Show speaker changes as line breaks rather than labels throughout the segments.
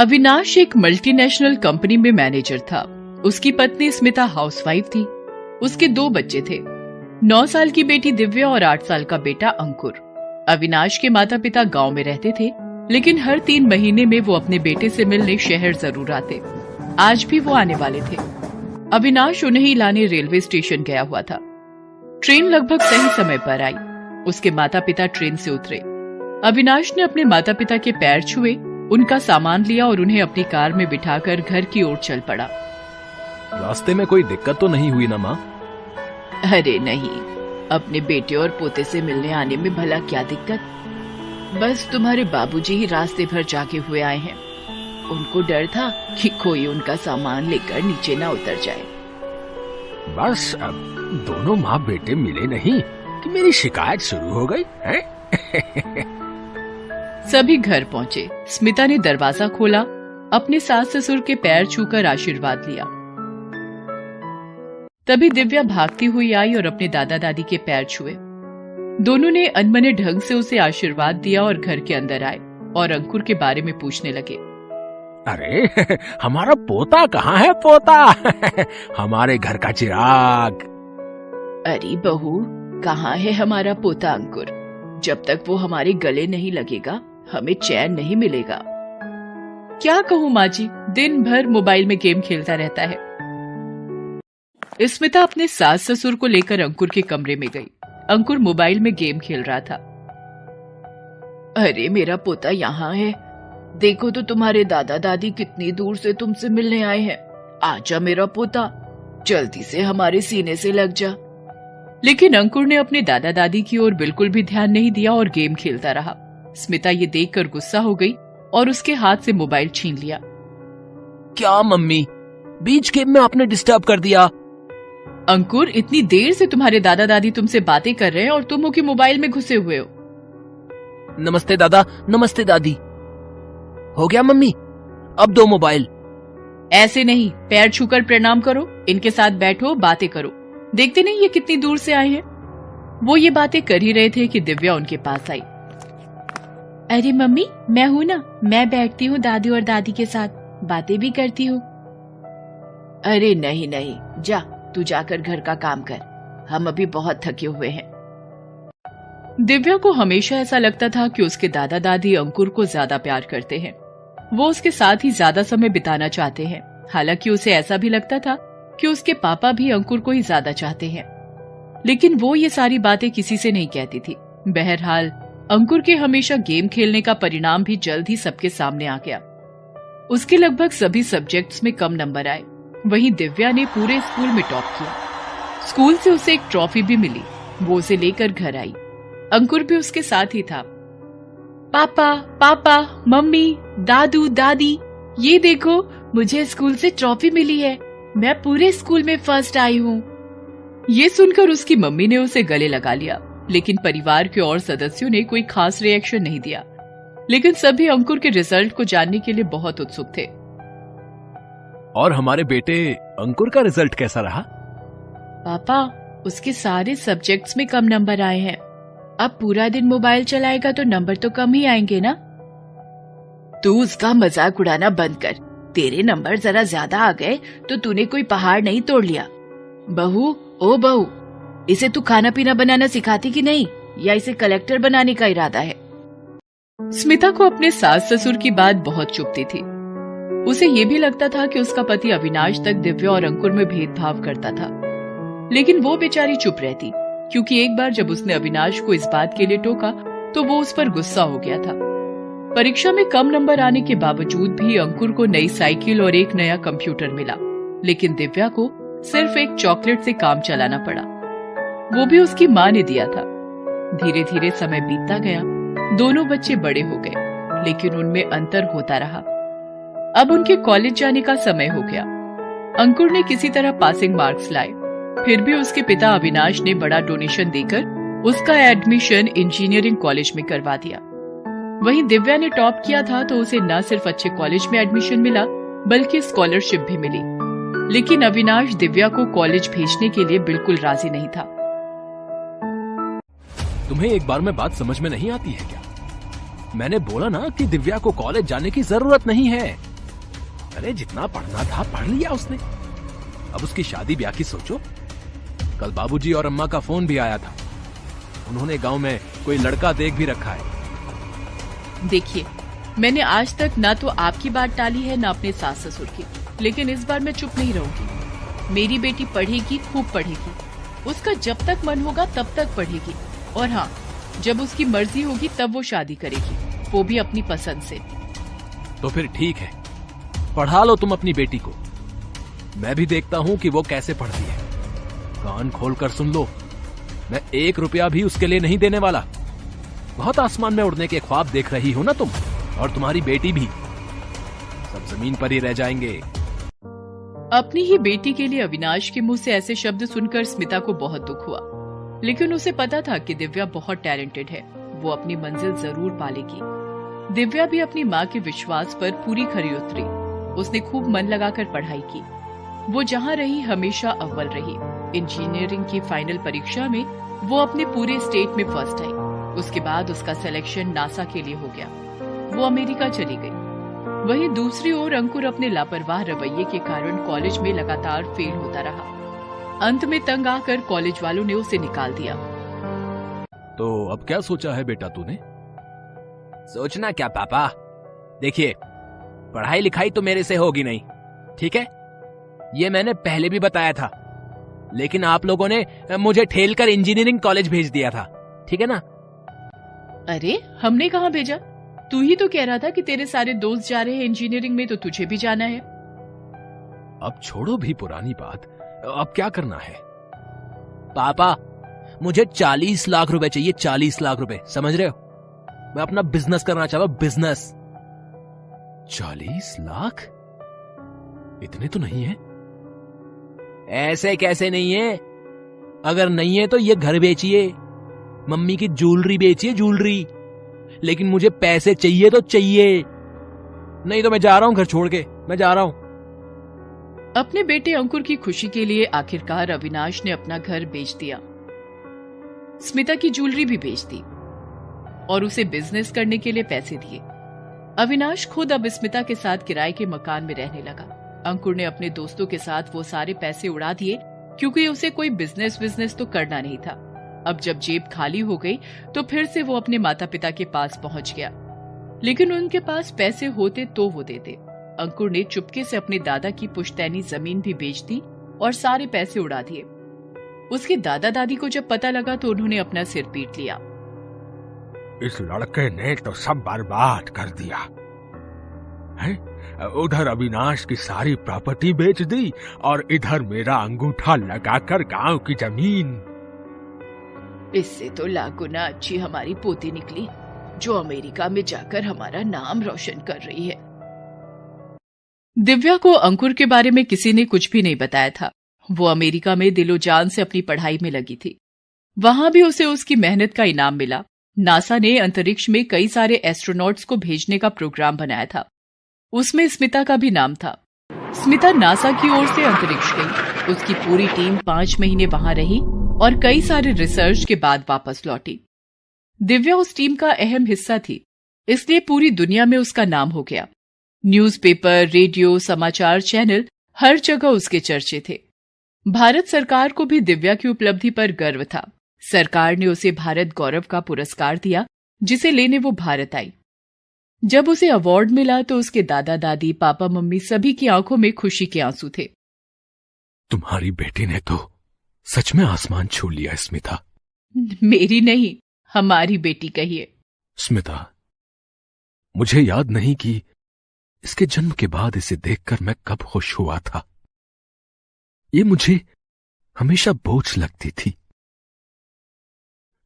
अविनाश एक multinational company में manager था। उसकी पत्नी स्मिता हाउसवाइफ थी। उसके 2 बच्चे थे, 9 साल की बेटी दिव्या और 8 साल का बेटा अंकुर। अविनाश के माता पिता गांव में रहते थे, लेकिन हर 3 महीने में वो अपने बेटे से मिलने शहर जरूर आते। आज भी वो आने वाले थे। अविनाश उन्हें ही लाने रेलवे स्टेशन गया हुआ था। ट्रेन लगभग सही समय पर आई। उसके माता पिता ट्रेन से उतरे। अविनाश ने अपने माता पिता के पैर छुए, उनका सामान लिया और उन्हें अपनी कार में बिठाकर घर की ओर चल पड़ा।
रास्ते में कोई दिक्कत तो नहीं हुई ना माँ?
अरे नहीं, अपने बेटे और पोते से मिलने आने में भला क्या दिक्कत। बस तुम्हारे बाबूजी ही रास्ते भर जागे हुए आए हैं। उनको डर था कि कोई उनका सामान लेकर नीचे ना उतर जाए।
बस अब दोनों माँ बेटे मिले नहीं कि मेरी शिकायत शुरू हो गई है?
सभी घर पहुंचे। स्मिता ने दरवाजा खोला, अपने सास ससुर के पैर छूकर आशीर्वाद लिया। तभी दिव्या भागती हुई आई और अपने दादा दादी के पैर छुए। दोनों ने अनमने ढंग से उसे आशीर्वाद दिया और घर के अंदर आए और अंकुर के बारे में पूछने लगे।
अरे हमारा पोता कहाँ है पोता? हमारे घर का चिराग।
अरे बहू, कहाँ है हमारा पोता अंकुर? जब तक वो हमारे गले नहीं लगेगा हमें चैन नहीं मिलेगा। क्या कहूँ माँ जी, दिन भर मोबाइल में गेम खेलता रहता है। स्मिता अपने सास ससुर को लेकर अंकुर के कमरे में गई। अंकुर मोबाइल में गेम खेल रहा था। अरे मेरा पोता यहाँ है, देखो तो तुम्हारे दादा दादी कितनी दूर से तुमसे मिलने आए हैं। आजा मेरा पोता, जल्दी से हमारे सीने से लग जा। लेकिन अंकुर ने अपने दादा दादी की ओर बिल्कुल भी ध्यान नहीं दिया और गेम खेलता रहा। स्मिता ये देखकर गुस्सा हो गई और उसके हाथ से मोबाइल छीन लिया।
क्या मम्मी, बीच गेम में आपने डिस्टर्ब कर दिया।
अंकुर, इतनी देर से तुम्हारे दादा दादी तुमसे बातें कर रहे हैं और तुम हो कि मोबाइल में घुसे हुए हो।
नमस्ते दादा, नमस्ते दादी। हो गया मम्मी, अब दो मोबाइल।
ऐसे नहीं, पैर छूकर प्रणाम करो, इनके साथ बैठो, बातें करो। देखते नहीं ये कितनी दूर से आए हैं। वो ये बातें कर ही रहे थे कि दिव्या उनके पास आई। अरे मम्मी, मैं हूं ना, मैं बैठती हूँ दादी और दादी के साथ, बातें भी करती हूँ। अरे नहीं नहीं, जा तू जाकर घर का काम कर, हम अभी बहुत थके हुए हैं। दिव्या को हमेशा ऐसा लगता था कि उसके दादा दादी अंकुर को ज्यादा प्यार करते हैं। वो उसके साथ ही ज्यादा समय बिताना चाहते हैं। हालांकि उसे ऐसा भी लगता था कि उसके पापा भी अंकुर को ही ज्यादा चाहते हैं, लेकिन वो ये सारी बातें किसी से नहीं कहती थी। बहरहाल अंकुर के हमेशा गेम खेलने का परिणाम भी जल्द ही सबके सामने आ गया। उसके लगभग सभी सब्जेक्ट्स में कम नंबर आए। वहीं दिव्या ने पूरे स्कूल में टॉप किया। स्कूल से उसे एक ट्रॉफी भी मिली। वो उसे लेकर घर आई। अंकुर भी उसके साथ ही था। पापा, पापा, मम्मी, दादू, दादी, ये देखो मुझे स्कूल से ट्रॉफी मिली है, मैं पूरे स्कूल में फर्स्ट आई हूँ। ये सुनकर उसकी मम्मी ने उसे गले लगा लिया, लेकिन परिवार के और सदस्यों ने कोई खास रिएक्शन नहीं दिया। लेकिन सभी अंकुर के रिजल्ट को जानने के लिए बहुत उत्सुक थे।
और हमारे बेटे अंकुर का रिजल्ट कैसा रहा?
पापा, उसके सारे सब्जेक्ट्स में कम नंबर आए हैं। अब पूरा दिन मोबाइल चलाएगा तो नंबर तो कम ही आएंगे ना। तू उसका मजाक उड़ाना बंद कर। तेरे नंबर जरा ज्यादा आ गए तो तूने कोई पहाड़ नहीं तोड़ लिया। बहू, ओ बहू, इसे तू खाना पीना बनाना सिखाती कि नहीं, या इसे कलेक्टर बनाने का इरादा है? स्मिता को अपने सास ससुर की बात बहुत चुभती थी। उसे ये भी लगता था कि उसका पति अविनाश तक दिव्या और अंकुर में भेदभाव करता था, लेकिन वो बेचारी चुप रहती, क्योंकि एक बार जब उसने अविनाश को इस बात के लिए टोका तो वो उस पर गुस्सा हो गया था। परीक्षा में कम नंबर आने के बावजूद भी अंकुर को नई साइकिल और एक नया कंप्यूटर मिला, लेकिन दिव्या को सिर्फ एक चॉकलेट से काम चलाना पड़ा। वो भी उसकी माँ ने दिया था। धीरे धीरे समय बीतता गया। दोनों बच्चे बड़े हो गए, लेकिन उनमें अंतर होता रहा। अब उनके कॉलेज जाने का समय हो गया। अंकुर ने किसी तरह पासिंग मार्क्स लाए, फिर भी उसके पिता अविनाश ने बड़ा डोनेशन देकर उसका एडमिशन इंजीनियरिंग कॉलेज में करवा दिया। वहीं दिव्या ने टॉप किया था तो उसे न सिर्फ अच्छे कॉलेज में एडमिशन मिला बल्कि स्कॉलरशिप भी मिली। लेकिन अविनाश दिव्या को कॉलेज भेजने के लिए बिल्कुल राजी नहीं था।
तुम्हें एक बार में बात समझ में नहीं आती है क्या? मैंने बोला ना कि दिव्या को कॉलेज जाने की जरूरत नहीं है। अरे जितना पढ़ना था पढ़ लिया उसने, अब उसकी शादी ब्याह की सोचो। कल बाबूजी और अम्मा का फोन भी आया था, उन्होंने गांव में कोई लड़का देख भी रखा है।
देखिए, मैंने आज तक ना तो आपकी बात टाली है ना अपने सास ससुर की, लेकिन इस बार मैं चुप नहीं रहूंगी। मेरी बेटी पढ़ेगी, खूब पढ़ेगी, उसका जब तक मन होगा तब तक पढ़ेगी, और हाँ, जब उसकी मर्जी होगी तब वो शादी करेगी, वो भी अपनी पसंद से।
तो फिर ठीक है, पढ़ा लो तुम अपनी बेटी को, मैं भी देखता हूँ कि वो कैसे पढ़ती है। कान खोल कर सुन लो, मैं 1 रुपया भी उसके लिए नहीं देने वाला। बहुत आसमान में उड़ने के ख्वाब देख रही हो ना तुम, और तुम्हारी बेटी भी, सब जमीन पर ही रह जाएंगे।
अपनी ही बेटी के लिए अविनाश के मुंह से ऐसे शब्द सुनकर स्मिता को बहुत दुख हुआ, लेकिन उसे पता था कि दिव्या बहुत टैलेंटेड है, वो अपनी मंजिल जरूर पालेगी। दिव्या भी अपनी माँ के विश्वास पर पूरी खरी उतरी। उसने खूब मन लगाकर पढ़ाई की, वो जहाँ रही हमेशा अव्वल रही। इंजीनियरिंग की फाइनल परीक्षा में वो अपने पूरे स्टेट में फर्स्ट आई। उसके बाद उसका सिलेक्शन नासा के लिए हो गया, वो अमेरिका चली गई। वहीं दूसरी ओर अंकुर अपने लापरवाह रवैये के कारण कॉलेज में लगातार फेल होता रहा। अंत में तंग आकर कॉलेज वालों ने उसे निकाल दिया।
तो अब क्या सोचा है बेटा तूने? सोचना क्या पापा, देखिए पढ़ाई लिखाई तो मेरे से होगी नहीं, ठीक है, ये मैंने पहले भी बताया था, लेकिन आप लोगों ने मुझे ठेल कर इंजीनियरिंग कॉलेज भेज दिया था, ठीक है ना?
अरे हमने कहाँ भेजा, तू ही तो कह रहा था कि तेरे सारे दोस्त जा रहे हैं इंजीनियरिंग में, तो तुझे भी जाना है।
अब छोड़ो भी पुरानी बात, अब क्या करना है? पापा मुझे 40 लाख रुपए चाहिए, 40 लाख रुपए, समझ रहे हो? मैं अपना बिजनेस करना चाहता हूं, बिजनेस। 40 लाख? इतने तो नहीं है। ऐसे कैसे नहीं है? अगर नहीं है तो ये घर बेचिए, मम्मी की ज्वेलरी बेचिए, ज्वेलरी, लेकिन मुझे पैसे चाहिए तो चाहिए, नहीं तो मैं जा रहा हूं घर छोड़ के, मैं जा रहा हूं।
अपने बेटे अंकुर की खुशी के लिए आखिरकार अविनाश ने अपना घर बेच दिया, स्मिता की ज्वेलरी भी बेच दी और उसे बिजनेस करने के लिए पैसे दिए। अविनाश खुद अब स्मिता के साथ किराए के मकान में रहने लगा। अंकुर ने अपने दोस्तों के साथ वो सारे पैसे उड़ा दिए, क्योंकि उसे कोई बिजनेस तो करना नहीं था। अब जब जेब खाली हो गई तो फिर से वो अपने माता पिता के पास पहुंच गया, लेकिन उनके पास पैसे होते तो वो देते। अंकुर ने चुपके से अपने दादा की पुश्तैनी जमीन भी बेच दी और सारे पैसे उड़ा दिए। उसके दादा दादी को जब पता लगा तो उन्होंने अपना सिर पीट लिया।
इस लड़के ने तो सब बर्बाद कर दिया है? उधर अविनाश की सारी प्रॉपर्टी बेच दी और इधर मेरा अंगूठा लगाकर गांव की जमीन।
इससे तो लाख गुना अच्छी हमारी पोती निकली, जो अमेरिका में जाकर हमारा नाम रोशन कर रही है। दिव्या को अंकुर के बारे में किसी ने कुछ भी नहीं बताया था। वो अमेरिका में दिलो जान से अपनी पढ़ाई में लगी थी। वहां भी उसे उसकी मेहनत का इनाम मिला। नासा ने अंतरिक्ष में कई सारे एस्ट्रोनॉट्स को भेजने का प्रोग्राम बनाया था, उसमें स्मिता का भी नाम था। स्मिता नासा की ओर से अंतरिक्ष गई। उसकी पूरी टीम 5 महीने वहां रही और कई सारे रिसर्च के बाद वापस लौटी। दिव्या उस टीम का अहम हिस्सा थी, इसलिए पूरी दुनिया में उसका नाम हो गया। न्यूज़पेपर, रेडियो, समाचार चैनल, हर जगह उसके चर्चे थे। भारत सरकार को भी दिव्या की उपलब्धि पर गर्व था। सरकार ने उसे भारत गौरव का पुरस्कार दिया, जिसे लेने वो भारत आई। जब उसे अवार्ड मिला तो उसके दादा दादी, पापा मम्मी सभी की आंखों में खुशी के आंसू थे।
तुम्हारी बेटी ने तो सच में आसमान छू लिया स्मिता।
मेरी नहीं, हमारी बेटी कहिए।
स्मिता, मुझे याद नहीं कि इसके जन्म के बाद इसे देखकर मैं कब खुश हुआ था। ये मुझे हमेशा बोझ लगती थी,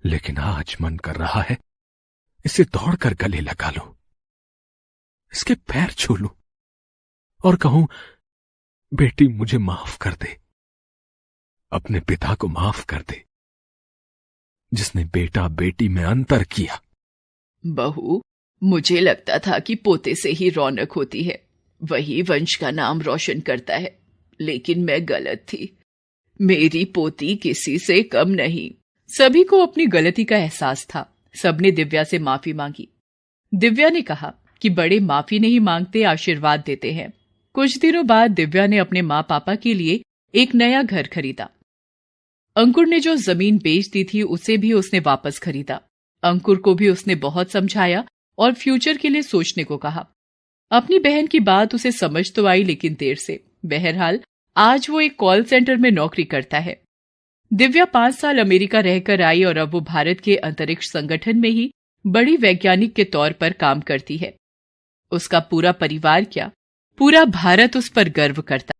लेकिन आज मन कर रहा है इसे दौड़कर गले लगा लूं, इसके पैर छू लूं और कहूं, बेटी मुझे माफ कर दे, अपने पिता को माफ कर दे, जिसने बेटा बेटी में अंतर किया।
बहू, मुझे लगता था कि पोते से ही रौनक होती है, वही वंश का नाम रोशन करता है, लेकिन मैं गलत थी। मेरी पोती किसी से कम नहीं। सभी को अपनी गलती का एहसास था। सबने दिव्या से माफी मांगी। दिव्या ने कहा कि बड़े माफी नहीं मांगते, आशीर्वाद देते हैं। कुछ दिनों बाद दिव्या ने अपने माँ पापा के लिए एक नया घर खरीदा। अंकुर ने जो जमीन बेच दी थी उसे भी उसने वापस खरीदा। अंकुर को भी उसने बहुत समझाया और फ्यूचर के लिए सोचने को कहा। अपनी बहन की बात उसे समझ तो आई, लेकिन देर से। बहरहाल आज वो एक कॉल सेंटर में नौकरी करता है। दिव्या 5 साल अमेरिका रहकर आई और अब वो भारत के अंतरिक्ष संगठन में ही बड़ी वैज्ञानिक के तौर पर काम करती है। उसका पूरा परिवार क्या, पूरा भारत उस पर गर्व करता